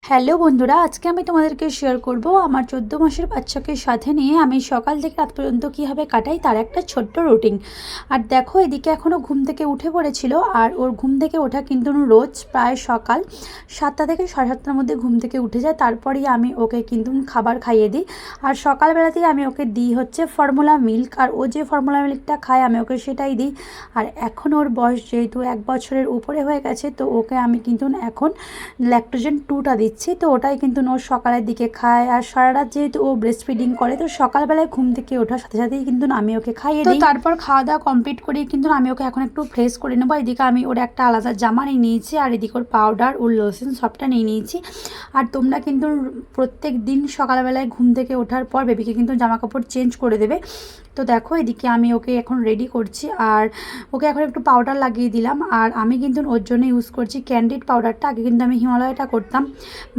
Hello বন্ধুরা, আজকে আমি তোমাদেরকে শেয়ার করব আমার 14 মাসের বাচ্চাকে সাথে নিয়ে আমি সকাল থেকে রাত পর্যন্ত কীভাবে কাটাই তার একটা ছোট্ট রুটিন। আর দেখো, এদিকে এখনও ঘুম থেকে উঠে পড়েছিল। আর ওর ঘুম থেকে ওঠা কিন্তু রোজ প্রায় সকাল 7টা থেকে 7:30টার মধ্যে ঘুম থেকে উঠে যায়। তারপরেই আমি ওকে কিন্তু খাবার খাইয়ে দিই। আর সকালবেলাতেই আমি ওকে দিই হচ্ছে ফর্মুলা মিল্ক, আর ও যে ফর্মুলা মিল্কটা খায় আমি ওকে সেটাই দিই। আর এখন ওর বয়স যেহেতু 1 বছরের উপরে হয়ে গেছে, তো ওকে আমি কিন্তু এখন ল্যাকটোজেন 2টা দিচ্ছি। তো ওটাই কিন্তু ওর সকালের দিকে খায়। আর সারা রাত যেহেতু ও ব্রেস্ট ফিডিং করে, তো সকালবেলায় ঘুম থেকে ওঠার সাথে সাথেই কিন্তু আমি ওকে খাইয়ে দিই। তারপর খাওয়া দাওয়া কমপ্লিট করি কিন্তু আমি ওকে এখন একটু ফ্রেশ করে নেবো। এদিকে আমি ওর একটা আলাদা জামা নিয়ে নিয়েছি, আর এদিকে ওর পাউডার, ওর লোশন সবটা নিয়ে নিয়েছি। আর তোমরা কিন্তু প্রত্যেক দিন সকালবেলায় ঘুম থেকে ওঠার পর বেবিকে কিন্তু জামা কাপড় চেঞ্জ করে দেবে। তো দেখো, এদিকে আমি ওকে এখন রেডি করছি, আর ওকে এখন একটু পাউডার লাগিয়ে দিলাম। আর আমি কিন্তু ওর জন্য ইউজ করছি ক্যান্ডিড পাউডারটা। আগে কিন্তু আমি হিমালয়টা করতাম,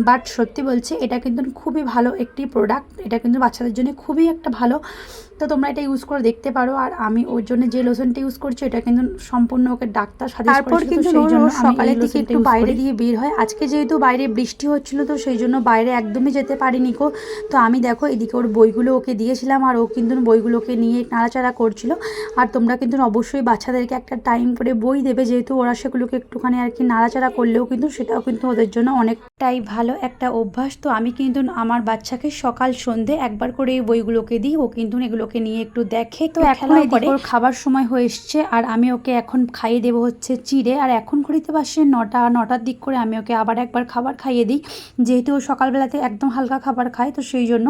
বাট সত্যি বলছি এটা কিন্তু খুবই ভালো একটি প্রোডাক্ট। এটা কিন্তু বাচ্চাদের জন্য খুবই একটা ভালো। তো তোমরা এটা ইউজ করে দেখতে পারো। আর আমি ওর জন্য যে লোশনটা ইউজ করছি এটা কিন্তু সম্পূর্ণ ওকে ডাক্তার সাজেস্ট করেছিল, তো সেই জন্য সকালের দিকে একটু বাইরে দিয়ে বের হয়। আজকে যেহেতু বাইরে বৃষ্টি হচ্ছিল, তো সেই জন্য বাইরে একদমই যেতে পারিনি কো। তো আমি দেখো এদিকে ওর বইগুলো ওকে দিয়েছিলাম, আর ও কিন্তু বইগুলোকে নিয়ে নাড়াচাড়া করছিল। আর তোমরা কিন্তু অবশ্যই বাচ্চাদেরকে একটা টাইম করে বই দেবে, যেহেতু ওরা সেগুলোকে একটুখানি আর কি নাড়াচাড়া করলেও কিন্তু সেটাও কিন্তু ওদের জন্য অনেকটাই ভালো একটা অভ্যাস। তো আমি কিন্তু আমার বাচ্চাকে সকাল সন্ধে একবার করে এই বইগুলোকে দিই। ও কিন্তু এগুলোকে নিয়ে একটু দেখে, তো এখন ওর খাবার সময় হয়ে এসছে। আর আমি ওকে এখন খাইয়ে দেবো হচ্ছে চিড়ে। আর এখন ঘড়িতে বাসে 9টার দিক করে আমি ওকে আবার একবার খাবার খাইয়ে দিই, যেহেতু ও সকালবেলাতে একদম হালকা খাবার খায়, তো সেই জন্য।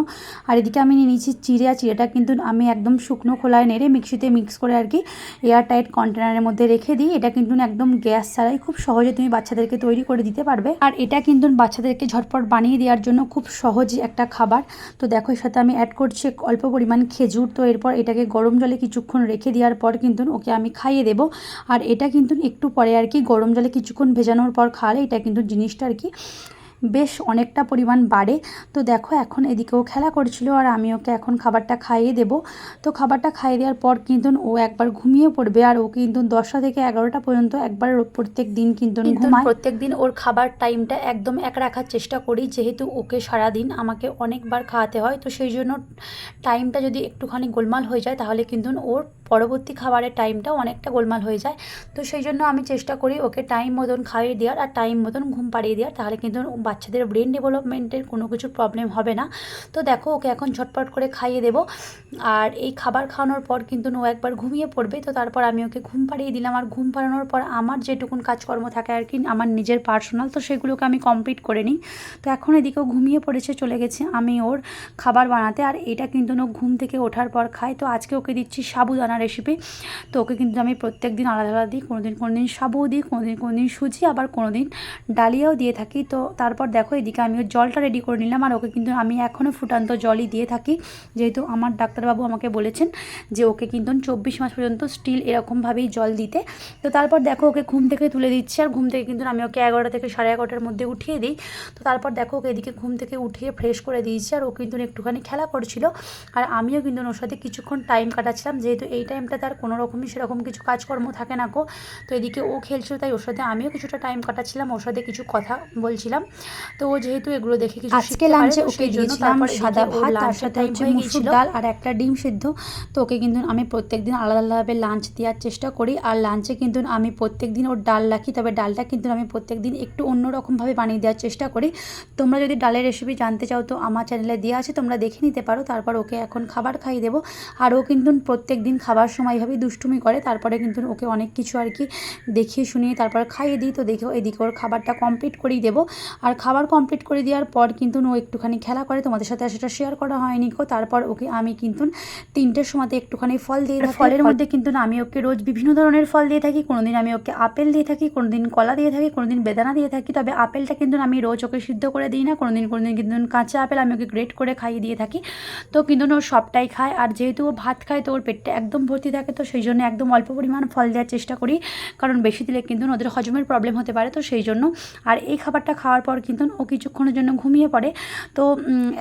আর এদিকে আমি নিয়ে নিয়েছি চিড়ে। আর চিড়েটা কিন্তু আমি একদম শুকনো খোলায় নেড়ে মিক্সিতে মিক্স করে আর কি এয়ার টাইট কন্টেনারের মধ্যে রেখে দিই। এটা কিন্তু একদম গ্যাস ছাড়াই খুব সহজে তুমি বাচ্চাদেরকে তৈরি করে দিতে পারবে। আর এটা কিন্তু বাচ্চাদেরকে ঝটপট বানিয়ে দেওয়ার জন্য খুব সহজ একটা খাবার। তো দেখো, এর সাথে আমি অ্যাড করছি অল্প পরিমাণ খেজুর। তো এরপর এটাকে গরম জলে কিছুক্ষণ রেখে দেওয়ার পর কিন্তু ওকে আমি খাইয়ে দেবো। আর এটা কিন্তু একটু পরে আর কি গরম জলে কিছুক্ষণ ভেজানোর পর খাওয়ালে এটা কিন্তু জিনিসটা আর কি বেশ অনেকটা পরিমাণ বাড়ে। তো দেখো, এখন এদিকেও খেলা করছিল, আর আমি ওকে এখন খাবারটা খাইয়ে দেব। তো খাবারটা খাইয়ে দেওয়ার পর কিন্তু ও একবার ঘুমিয়ে পড়বে। আর ও কিন্তু 10টা থেকে 11টা পর্যন্ত একবার প্রত্যেক দিন কিন্তু ঘুমায়। প্রত্যেক দিন ওর খাবার টাইমটা একদম এক রাখার চেষ্টা করি, যেহেতু ওকে সারাদিন আমাকে অনেকবার খাওয়াতে হয়। তো সেই জন্য টাইমটা যদি একটুখানি গোলমাল হয়ে যায়, তাহলে কিন্তু ওর পরবর্তী খাবারের টাইমটাও অনেকটা গোলমাল হয়ে যায়। তো সেই জন্য আমি চেষ্টা করি ওকে টাইম মতন খাইয়ে দেওয়ার আর টাইম মতন ঘুম পাড়িয়ে দেওয়ার, তাহলে কিন্তু বাচ্চাদের ব্রেন ডেভেলপমেন্টের কোনো কিছু প্রবলেম হবে না। তো দেখো, ওকে এখন ঝটপট করে খাইয়ে দেবো। আর এই খাবার খাওয়ানোর পর কিন্তু ও একবার ঘুমিয়ে পড়বে। তো তারপর আমি ওকে ঘুম পাড়িয়ে দিলাম। আর ঘুম পাড়ানোর পর আমার যেটুকুন কাজকর্ম থাকে আর কি আমার নিজের পার্সোনাল, তো সেগুলোকে আমি কমপ্লিট করে নিই। তো এখন এদিকেও ঘুমিয়ে পড়েছে, চলে গেছে আমি ওর খাবার বানাতে। আর এটা কিন্তু ও ঘুম থেকে ওঠার পর খায়। তো আজকে ওকে দিচ্ছি সাবুদানা রেসিপি। তো ওকে কিন্তু আমি প্রত্যেক দিন আলাদা আলাদা দিই, কোনো দিন সাবুও দিই, কোনো দিন সুজি, আবার কোনো দিন ডালিয়াও দিয়ে থাকি। তো তারপর দেখো, এদিকে আমি ওর জলটা রেডি করে নিলাম। আর ওকে কিন্তু আমি এখনও ফুটান্ত জলই দিয়ে থাকি, যেহেতু আমার ডাক্তারবাবু আমাকে বলেছেন যে ওকে কিন্তু 24 মাস পর্যন্ত স্টিল এরকমভাবেই জল দিতে। তো তারপর দেখো, ওকে ঘুম থেকে তুলে দিচ্ছি। আর ঘুম থেকে কিন্তু আমি ওকে 11টা থেকে 11:30টার মধ্যে উঠিয়ে দিই। তো তারপর দেখো, ওকে এদিকে ঘুম থেকে উঠিয়ে ফ্রেশ করে দিয়েছি। আর ও কিন্তু একটুখানি খেলা করছিল, আর আমিও কিন্তু ওর সাথে কিছুক্ষণ টাইম কাটাচ্ছিলাম, যেহেতু এই টাইমটা তার কোনো রকমই সেরকম কিছু কাজকর্ম থাকে না গো। তো এদিকে ও খেলছিল, তাই ওর সাথে আমিও কিছুটা টাইম কাটাচ্ছিলাম, ওর সাথে কিছু কথা বলছিলাম। তো ও যেহেতু এগুলো দেখে কিছু আজকে লাঞ্চে ওকে দিয়েছিলাম সাদা ভাত, তার সাথে হচ্ছে মুসুর ডাল আর একটা ডিম সিদ্ধ। তো ওকে কিন্তু আমি প্রত্যেকদিন আলাদা আলাদাভাবে লাঞ্চ দেওয়ার চেষ্টা করি। আর লাঞ্চে কিন্তু আমি প্রত্যেকদিন ওর ডাল রাখি, তবে ডালটা কিন্তু আমি প্রত্যেকদিন একটু অন্যরকমভাবে বানিয়ে দেওয়ার চেষ্টা করি। তোমরা যদি ডালের রেসিপি জানতে চাও তো আমার চ্যানেলে দেওয়া আছে, তোমরা দেখে নিতে পারো। তারপর ওকে এখন খাবার খাইয়ে দেবো। আর ও কিন্তু প্রত্যেক দিন খাবার সময় এভাবেই দুষ্টুমি করে। তারপরে কিন্তু ওকে অনেক কিছু আর কি দেখিয়ে শুনিয়ে তারপর খাইয়ে দিই। তো দেখো, এদিকে ওর খাবারটা কমপ্লিট করেই দেবো। আর খাবার কমপ্লিট করে দেওয়ার পর কিন্তু ও একটুখানি খেলা করে, তোমাদের সাথে সেটা শেয়ার করা হয়নি কো। তারপর ওকে আমি কিন্তু 3টের সময়তে একটুখানি ফল দিয়ে থাকি। ফলের মধ্যে কিন্তু আমি ওকে রোজ বিভিন্ন ধরনের ফল দিয়ে থাকি। কোনোদিন আমি ওকে আপেল দিয়ে থাকি, কোনোদিন কলা দিয়ে থাকি, কোনোদিন বেদানা দিয়ে থাকি। তবে আপেলটা কিন্তু আমি রোজ ওকে সিদ্ধ করে দিই না, কোনোদিন কিন্তু কাঁচা আপেল আমি ওকে গ্রেট করে খাইয়ে দিয়ে থাকি। তো কিন্তু ও সবটাই খায়। আর যেহেতু ও ভাত খায়, তো ওর পেটটা একদম ভর্তি থাকে, তো সেই জন্য একদম অল্প পরিমাণ ফল দেওয়ার চেষ্টা করি, কারণ বেশি দিলে কিন্তু ওদের হজমের প্রবলেম হতে পারে, তো সেই জন্য। আর এই খাবারটা খাওয়ার পর কিন্তু ও কিছুক্ষণের জন্য ঘুমিয়ে পড়ে। তো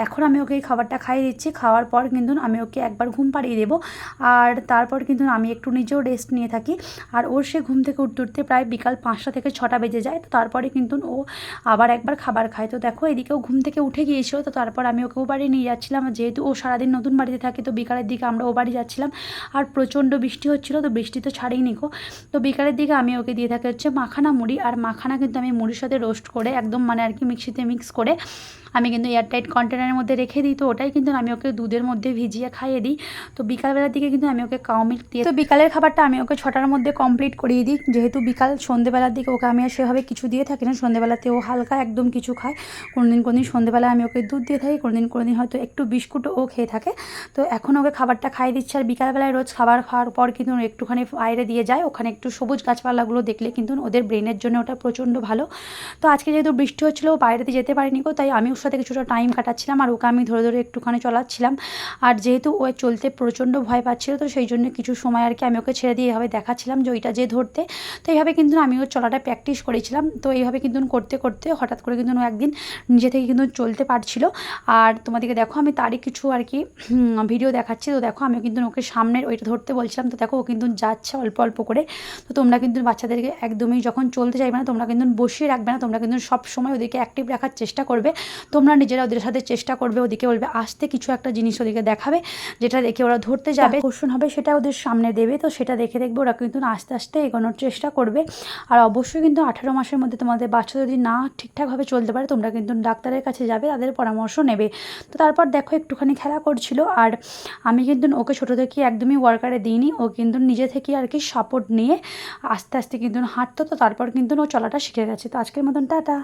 এখন আমি ওকে এই খাবারটা খাইয়ে দিচ্ছি। খাওয়ার পর কিন্তু আমি ওকে একবার ঘুম পাড়িয়ে দেবো, আর তারপর কিন্তু আমি একটু নিজেও রেস্ট নিয়ে থাকি। আর ওর সে ঘুম থেকে উঠতে উঠতে প্রায় বিকাল 5টা থেকে 6টা বেজে যায়। তো তারপরে কিন্তু ও আবার একবার খাবার খায়। তো দেখো এদিকেও ঘুম থেকে উঠে গিয়েছিল, তো তারপর আমি ওকে ও বাড়ি নিয়ে যাচ্ছিলাম। যেহেতু ও সারাদিন নতুন বাড়িতে থাকে, তো বিকালের দিকে আমরা ও বাড়ি যাচ্ছিলাম, আর প্রচণ্ড বৃষ্টি হচ্ছিলো, তো বৃষ্টি তো ছাড়েইনি গো। তো বিকালের দিকে আমি ওকে দিয়ে থাকি হচ্ছে মাখানা মুড়ি, আর মাখানা কিন্তু আমি মুড়ির সাথে রোস্ট করে একদম মানে আর কি মিক্সিতে মিক্স করে আমি কিন্তু এয়ারটাইট কন্টেনারের মধ্যে রেখে দিই। তো ওটাই কিন্তু আমি ওকে দুধের মধ্যে ভিজিয়ে খাইয়ে দিই। তো বিকালবেলার দিকে কিন্তু আমি ওকে কাউ মিল্ক দিয়ে, তো বিকালের খাবারটা আমি ওকে 6টার মধ্যে কমপ্লিট করিয়ে দিই। যেহেতু বিকাল সন্ধ্যেবেলার দিকে ওকে আমি আর সেভাবে কিছু দিয়ে থাকি না, সন্ধ্যেবেলাতে ও হালকা একদম কিছু খায়। কোনোদিন সন্ধ্যেবেলায় আমি ওকে দুধ দিয়ে থাকি, কোনোদিন হয়তো একটু বিস্কুটও ও খেয়ে থাকে। তো এখন ওকে খাবারটা খাইয়ে দিচ্ছে। আর বিকালবেলায় রোজ খাবার খাওয়ার পর কিন্তু একটুখানি বাইরে দিয়ে যায়, ওখানে একটু সবুজ গাছপালাগুলো দেখলে কিন্তু ওদের ব্রেনের জন্য ওটা প্রচণ্ড ভালো। তো আজকে যেহেতু বৃষ্টি হচ্ছিলো, ও বাইরেতে যেতে পারিনি গো, তাই আমি ওর সাথে কিছুটা টাইম কাটাচ্ছিলাম, আর ওকে আমি ধরে ধরে একটুখানি চলাচ্ছিলাম। আর যেহেতু ও চলতে প্রচণ্ড ভয় পাচ্ছিল, তো সেই জন্য কিছু সময় আর কি আমি ওকে ছেড়ে দিয়ে এভাবে দেখাচ্ছিলাম যে ওইটা যে ধরতে। তো এইভাবে কিন্তু আমি ওর চলাটা প্র্যাকটিস করেছিলাম। তো এইভাবে কিন্তু করতে করতে হঠাৎ করে কিন্তু ও একদিন নিজে থেকে কিন্তু চলতে পারছিল। আর তোমাদেরকে দেখো আমি তারই কিছু আর কি ভিডিও দেখাচ্ছি। তো দেখো আমি কিন্তু ওকে সামনের ওইটা ধরতে বলছিলাম, তো দেখো ও কিন্তু যাচ্ছে অল্প অল্প করে। তো তোমরা কিন্তু বাচ্চাদেরকে একদমই যখন চলতে চাইবে না, তোমরা কিন্তু বসিয়ে রাখবে না, তোমরা কিন্তু সব সময় ওদেরকে অ্যাক্টিভ রাখার চেষ্টা করবে। তোমরা নিজেরা ওদের সাথে চেষ্টা করবে, ওদিকে বলবে আসতে কিছু একটা জিনিস ওদেরকে দেখাবে, যেটা দেখে ওরা ধরতে যাবে, আকর্ষণ হবে সেটা ওদের সামনে দেবে। তো সেটা দেখে দেখবে ওরা কিন্তু আস্তে আস্তে এগোনোর চেষ্টা করবে। আর অবশ্যই কিন্তু 18 মাসের মধ্যে তোমাদের বাচ্চা যদি না ঠিকঠাকভাবে চলতে পারে, তোমরা কিন্তু ডাক্তারের কাছে যাবে, তাদের পরামর্শ নেবে। তো তারপর দেখো একটুখানি খেলা করছিল, আর আমি কিন্তু ওকে ছোটো থেকে একদমই ওয়ার্কারে দিইনি, ও কিন্তু নিজে থেকে আর কি সাপোর্ট নিয়ে আস্তে আস্তে কিন্তু হাঁটতো। তো তারপর কিন্তু ও চলাটা শিখে গেছে। তো আজকের মতন টাটা।